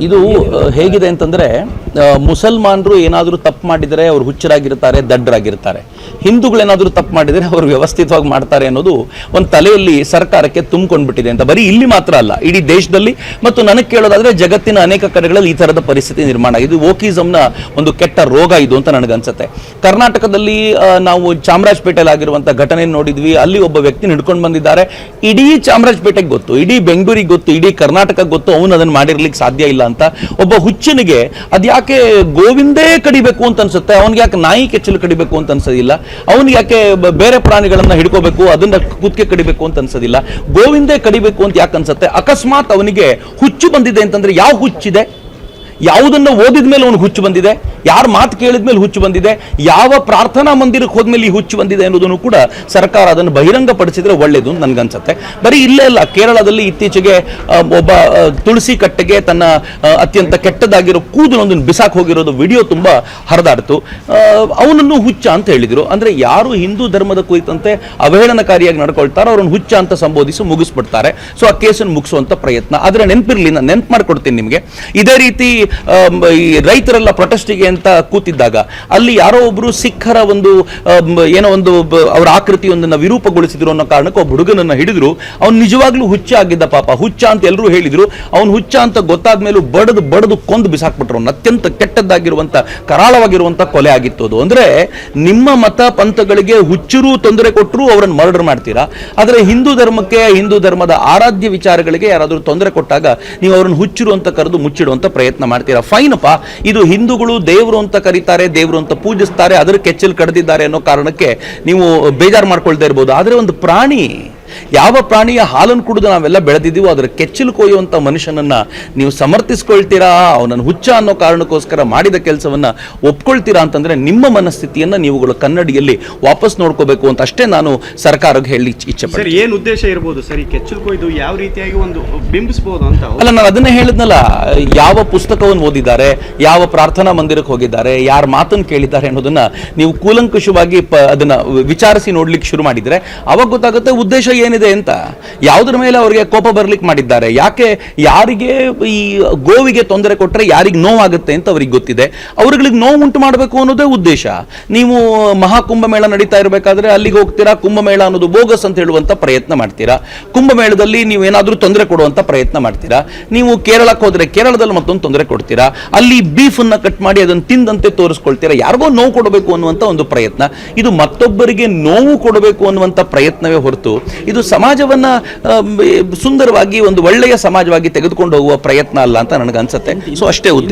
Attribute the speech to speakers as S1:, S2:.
S1: ಇದು ಹೇಗಿದೆ ಅಂತಂದ್ರೆ ಮುಸಲ್ಮಾನರು ಏನಾದರೂ ತಪ್ಪು ಮಾಡಿದರೆ ಅವರು ಹುಚ್ಚರಾಗಿರ್ತಾರೆ, ದಡ್ಡರಾಗಿರ್ತಾರೆ. ಹಿಂದೂಗಳೇನಾದರೂ ತಪ್ಪು ಮಾಡಿದರೆ ಅವರು ವ್ಯವಸ್ಥಿತವಾಗಿ ಮಾಡ್ತಾರೆ ಅನ್ನೋದು ಒಂದು ತಲೆಯಲ್ಲಿ ಸರ್ಕಾರಕ್ಕೆ ತುಂಬಿಕೊಂಡ್ಬಿಟ್ಟಿದೆ ಅಂತ. ಬರೀ ಇಲ್ಲಿ ಮಾತ್ರ ಅಲ್ಲ, ಇಡೀ ದೇಶದಲ್ಲಿ ಮತ್ತು ನನಗೆ ಕೇಳೋದಾದ್ರೆ ಜಗತ್ತಿನ ಅನೇಕ ಕಡೆಗಳಲ್ಲಿ ಈ ಥರದ ಪರಿಸ್ಥಿತಿ ನಿರ್ಮಾಣ ಆಗಿದೆ. ವೋಕಿಸಮ್ನ ಒಂದು ಕೆಟ್ಟ ರೋಗ ಇದು ಅಂತ ನನಗನ್ಸುತ್ತೆ. ಕರ್ನಾಟಕದಲ್ಲಿ ನಾವು ಚಾಮರಾಜಪೇಟೆಯಲ್ಲಿ ಆಗಿರುವಂಥ ಘಟನೆ ನೋಡಿದ್ವಿ. ಅಲ್ಲಿ ಒಬ್ಬ ವ್ಯಕ್ತಿ ಹಿಡ್ಕೊಂಡು ಬಂದಿದ್ದಾರೆ. ಇಡೀ ಚಾಮರಾಜಪೇಟೆಗೆ ಗೊತ್ತು, ಇಡೀ ಬೆಂಗಳೂರಿಗೆ ಗೊತ್ತು, ಇಡೀ ಕರ್ನಾಟಕಕ್ಕೆ ಗೊತ್ತು ಅವನು ಅದನ್ನು ಮಾಡಿರ್ಲಿಕ್ಕೆ ಸಾಧ್ಯ ಇಲ್ಲ ಅಂತ. ಒಬ್ಬ ಹುಚ್ಚನಿಗೆ ಅದ್ಯಾಕೆ ಗೋವಿಂದೇ ಕಡಿಬೇಕು ಅಂತ ಅನ್ಸುತ್ತೆ, ಅವನಿಗೆ ಯಾಕೆ ನಾಯಿ ಕೆಚ್ಚಲು ಕಡಿಬೇಕು ಅಂತ ಅನ್ಸೋದಿಲ್ಲ, ಅವನಿಗೆ ಯಾಕೆ ಬೇರೆ ಪ್ರಾಣಿಗಳನ್ನ ಹಿಡ್ಕೋಬೇಕು ಅದನ್ನ ಕುತ್ತಿಗೆ ಕಡಿಬೇಕು ಅಂತ ಅನ್ಸೋದಿಲ್ಲ, ಗೋವಿಂದೇ ಕಡಿಬೇಕು ಅಂತ ಯಾಕೆ ಅನ್ಸುತ್ತೆ. ಅಕಸ್ಮಾತ್ ಅವನಿಗೆ ಹುಚ್ಚು ಬಂದಿದೆ ಅಂತಂದ್ರೆ ಯಾವ ಹುಚ್ಚಿದೆ, ಯಾವುದನ್ನು ಓದಿದ ಮೇಲೆ ಅವನು ಹುಚ್ಚು ಬಂದಿದೆ, ಯಾರ ಮಾತು ಕೇಳಿದ ಮೇಲೆ ಹುಚ್ಚು ಬಂದಿದೆ, ಯಾವ ಪ್ರಾರ್ಥನಾ ಮಂದಿರಕ್ಕೆ ಹೋದ್ಮೇಲೆ ಈ ಹುಚ್ಚು ಬಂದಿದೆ ಅನ್ನೋದನ್ನು ಕೂಡ ಸರ್ಕಾರ ಅದನ್ನು ಬಹಿರಂಗಪಡಿಸಿದ್ರೆ ಒಳ್ಳೇದು ಅಂತ ನನ್ಗನ್ಸುತ್ತೆ. ಬರೀ ಇಲ್ಲೇ ಅಲ್ಲ, ಕೇರಳದಲ್ಲಿ ಇತ್ತೀಚೆಗೆ ಒಬ್ಬ ತುಳಸಿ ಕಟ್ಟೆಗೆ ತನ್ನ ಅತ್ಯಂತ ಕೆಟ್ಟದಾಗಿರೋ ಕೂದಲೊಂದನ್ನು ಬಿಸಾಕ್ ಹೋಗಿರೋದು ವಿಡಿಯೋ ತುಂಬಾ ಹರಿದಾಡ್ತು. ಅವನನ್ನು ಹುಚ್ಚ ಅಂತ ಹೇಳಿದ್ರು. ಅಂದ್ರೆ ಯಾರು ಹಿಂದೂ ಧರ್ಮದ ಕುರಿತಂತೆ ಅವಹೇಳನಕಾರಿಯಾಗಿ ನಡ್ಕೊಳ್ತಾರೋ ಅವ್ರನ್ನ ಹುಚ್ಚ ಅಂತ ಸಂಬೋಧಿಸಿ ಮುಗಿಸ್ಬಿಡ್ತಾರೆ. ಸೊ ಆ ಕೇಸನ್ನು ಮುಗಿಸುವಂತ ಪ್ರಯತ್ನ. ಆದ್ರೆ ನೆನಪಿರ್ಲಿ, ನಾನು ನೆನಪು ಮಾಡ್ಕೊಡ್ತೀನಿ ನಿಮಗೆ. ಇದೇ ರೀತಿ ಈ ರೈತರೆಲ್ಲ ಪ್ರೊಟೆಸ್ಟಿಗೆ ಅಂತ ಕೂತಿದ್ದಾಗ ಅಲ್ಲಿ ಯಾರೋ ಒಬ್ರು ಸಿಖ್ಖರ ಒಂದು ಏನೋ ಒಂದು ಅವರ ಆಕೃತಿಯೊಂದನ್ನು ವಿರೂಪಗೊಳಿಸಿದ್ರು ಅನ್ನೋ ಕಾರಣಕ್ಕೆ ಒಬ್ಬ ಹುಡುಗನನ್ನ ಹಿಡಿದ್ರು. ಅವ್ನು ನಿಜವಾಗ್ಲೂ ಹುಚ್ಚ ಆಗಿದ್ದ, ಪಾಪ ಹುಚ್ಚ ಅಂತ ಎಲ್ಲರೂ ಹೇಳಿದ್ರು. ಅವ್ನು ಹುಚ್ಚ ಅಂತ ಗೊತ್ತಾದ ಮೇಲೂ ಬಡದು ಕೊಂದು ಬಿಸಾಕ್ಬಿಟ್ರು. ಅವ್ನು ಅತ್ಯಂತ ಕೆಟ್ಟದ್ದಾಗಿರುವಂತ ಕರಾಳವಾಗಿರುವಂತ ಕೊಲೆ ಆಗಿತ್ತು ಅದು. ಅಂದ್ರೆ ನಿಮ್ಮ ಮತ ಪಂಥಗಳಿಗೆ ಹುಚ್ಚರು ತೊಂದರೆ ಕೊಟ್ಟರು ಅವರನ್ನು ಮರ್ಡರ್ ಮಾಡ್ತೀರಾ, ಆದ್ರೆ ಹಿಂದೂ ಧರ್ಮಕ್ಕೆ, ಹಿಂದೂ ಧರ್ಮದ ಆರಾಧ್ಯ ವಿಚಾರಗಳಿಗೆ ಯಾರಾದರೂ ತೊಂದರೆ ಕೊಟ್ಟಾಗ ನೀವು ಅವ್ರನ್ನ ಹುಚ್ಚರು ಅಂತ ಕರೆದು ಮುಚ್ಚಿಡುವಂತ ಪ್ರಯತ್ನ ಮಾಡ್ತೀರಾ. ಫೈನಪ್ಪ, ಇದು ಹಿಂದೂಗಳು ದೇವರು ಅಂತ ಕರೀತಾರೆ, ದೇವರು ಅಂತ ಪೂಜಿಸ್ತಾರೆ, ಅದರ ಕೆಚ್ಚಲು ಕಡ್ದಿದ್ದಾರೆ ಅನ್ನೋ ಕಾರಣಕ್ಕೆ ನೀವು ಬೇಜಾರು ಮಾಡ್ಕೊಳ್ತಾ ಇರ್ಬೋದು. ಆದ್ರೆ ಒಂದು ಪ್ರಾಣಿ, ಯಾವ ಪ್ರಾಣಿಯ ಹಾಲನ್ನು ಕುಡಿದು ನಾವೆಲ್ಲ ಬೆಳೆದಿದ್ದೀವೋ ಅದರ ಕೆಚ್ಚಲು ಕೊಯ್ಯುವಂತ ಮನುಷ್ಯನನ್ನ ನೀವು ಸಮರ್ಥಿಸ್ಕೊಳ್ತೀರಾ, ಅವನನ್ನು ಹುಚ್ಚ ಅನ್ನೋ ಕಾರಣಕ್ಕೋಸ್ಕರ ಮಾಡಿದ ಕೆಲಸವನ್ನ ಒಪ್ಕೊಳ್ತೀರಾ ಅಂತಂದ್ರೆ ನಿಮ್ಮ ಮನಸ್ಥಿತಿಯನ್ನ ನೀವುಗಳು ಕನ್ನಡಿಯಲ್ಲಿ ವಾಪಸ್ ನೋಡ್ಕೋಬೇಕು ಅಂತ ಅಷ್ಟೇ ನಾನು ಸರ್ಕಾರಕ್ಕೆ ಹೇಳಿ ಇಚ್ಛೆ ಪಡ್ತೀನಿ.
S2: ಏನು ಉದ್ದೇಶ ಇರಬಹುದು ಸರಿ, ಕೆಚ್ಚಲು ಕೊಯ್ದು ಯಾವ ರೀತಿಯಾಗಿ ಒಂದು ಬಿಂಬಿಸಬಹುದು ಅಂತ?
S1: ಅಲ್ಲ, ನಾನು ಅದನ್ನೇ ಹೇಳಿದ್ನಲ್ಲ, ಯಾವ ಪುಸ್ತಕವನ್ನು ಓದಿದ್ದಾರೆ, ಯಾವ ಪ್ರಾರ್ಥನಾ ಮಂದಿರಕ್ಕೆ ಹೋಗಿದ್ದಾರೆ, ಯಾರ ಮಾತನ್ನು ಕೇಳಿದ್ದಾರೆ ಅನ್ನೋದನ್ನ ನೀವು ಕೂಲಂಕುಷವಾಗಿ ಅದನ್ನ ವಿಚಾರಿಸಿ ನೋಡ್ಲಿಕ್ಕೆ ಶುರು ಮಾಡಿದ್ರೆ ಅವಾಗ ಗೊತ್ತಾಗುತ್ತೆ ಉದ್ದೇಶ ಏನಿದೆ ಅಂತ. ಯಾವುದ್ರ ಮೇಲೆ ಅವರಿಗೆ ಕೋಪ ಬರ್ಲಿಕ್ಕೆ ಮಾಡಿದ್ದಾರೆ, ಯಾರಿಗೆ ಈ ಗೋವಿಗೆ ತೊಂದರೆ ಕೊಟ್ಟರೆ ಯಾರಿಗೆ ನೋವಾಗುತ್ತೆ ಅಂತ ಅವ್ರಿಗೆ ಗೊತ್ತಿದೆ. ಅವ್ರಿಗೆ ನೋವು ಉಂಟು ಮಾಡಬೇಕು ಅನ್ನೋದೇ ಉದ್ದೇಶ. ನೀವು ಮಹಾಕುಂಭಮೇಳ ನಡೀತಾ ಇರಬೇಕಾದ್ರೆ ಅಲ್ಲಿಗೆ ಹೋಗ್ತೀರಾ, ಕುಂಭಮೇಳ ಅನ್ನೋದು ಬೋಗಸ್ ಅಂತ ಹೇಳುವಂತ ಪ್ರಯತ್ನ ಮಾಡ್ತೀರಾ. ಕುಂಭಮೇಳದಲ್ಲಿ ನೀವು ಏನಾದ್ರೂ ತೊಂದರೆ ಕೊಡುವಂತ ಪ್ರಯತ್ನ ಮಾಡ್ತೀರಾ. ನೀವು ಕೇರಳಕ್ಕೆ ಹೋದ್ರೆ ಕೇರಳದಲ್ಲಿ ಮತ್ತೊಂದು ತೊಂದರೆ ಕೊಡ್ತೀರಾ, ಅಲ್ಲಿ ಬೀಫ್ ಅನ್ನ ಕಟ್ ಮಾಡಿ ಅದನ್ನು ತಿಂದಂತೆ ತೋರಿಸ್ಕೊಳ್ತೀರಾ. ಯಾರಿಗೋ ನೋವು ಕೊಡಬೇಕು ಅನ್ನುವಂತ ಒಂದು ಪ್ರಯತ್ನ. ಇದು ಮತ್ತೊಬ್ಬರಿಗೆ ನೋವು ಕೊಡಬೇಕು ಅನ್ನುವಂತ ಪ್ರಯತ್ನವೇ ಹೊರತು ಇದು ಸಮಾಜವನ್ನ ಸುಂದರವಾಗಿ ಒಂದು ಒಳ್ಳೆಯ ಸಮಾಜವಾಗಿ ತೆಗೆದುಕೊಂಡು ಹೋಗುವ ಪ್ರಯತ್ನ ಅಲ್ಲ ಅಂತ ನನಗನ್ಸುತ್ತೆ. ಸೊ ಅಷ್ಟೇ ಉದ್ದೇಶ.